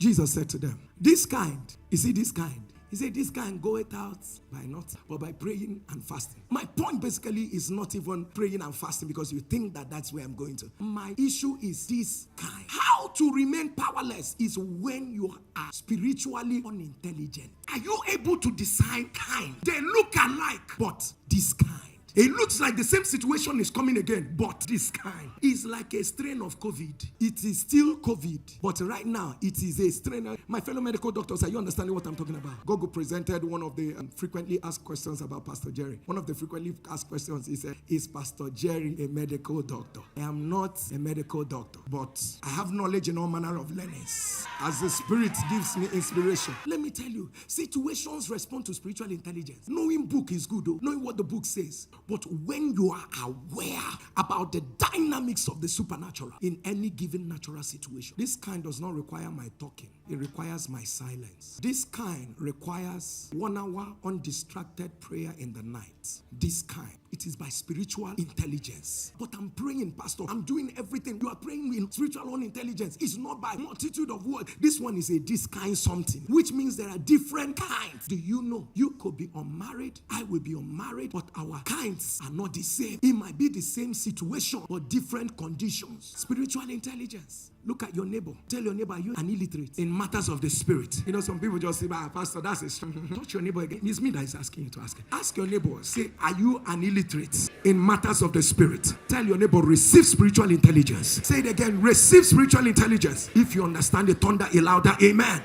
Jesus said to them, this kind, you see this kind, he said, this kind goeth out by not, but by praying and fasting. My point basically is not even praying and fasting because you think that that's where I'm going to. My issue is this kind. How to remain powerless is when you are spiritually unintelligent. Are you able to decide kind? They look alike, but this kind. It looks like the same situation is coming again, but this kind is like a strain of COVID. It is still COVID, but right now it is a strain. My fellow medical doctors, are you understanding what I'm talking about? Gogo presented one of the frequently asked questions about Pastor Jerry. One of the frequently asked questions is Pastor Jerry a medical doctor? I am not a medical doctor, but I have knowledge in all manner of learnings as the Spirit gives me inspiration. Let me tell you, situations respond to spiritual intelligence. Knowing book is good, though. Knowing what the book says. But when you are aware about the dynamics of the supernatural in any given natural situation, this kind does not require my talking. It requires my silence. This kind requires 1 hour undistracted prayer in the night. This kind, it is by spiritual intelligence. But I'm praying, Pastor. I'm doing everything. You are praying in spiritual intelligence. It's not by multitude of words. This one is a this kind something, which means there are different kinds. Do you know? You could be unmarried. I will be unmarried, but our kinds are not the same. It might be the same situation, but different conditions. Spiritual intelligence. Look at your neighbor. Tell your neighbor, are you an illiterate in matters of the spirit? You know, some people just say, Pastor, that's a strong. Touch your neighbor again. It's me that is asking you to ask. Ask your neighbor, say, are you an illiterate in matters of the spirit? Tell your neighbor, receive spiritual intelligence. Say it again, receive spiritual intelligence. If you understand it, thunder a louder amen.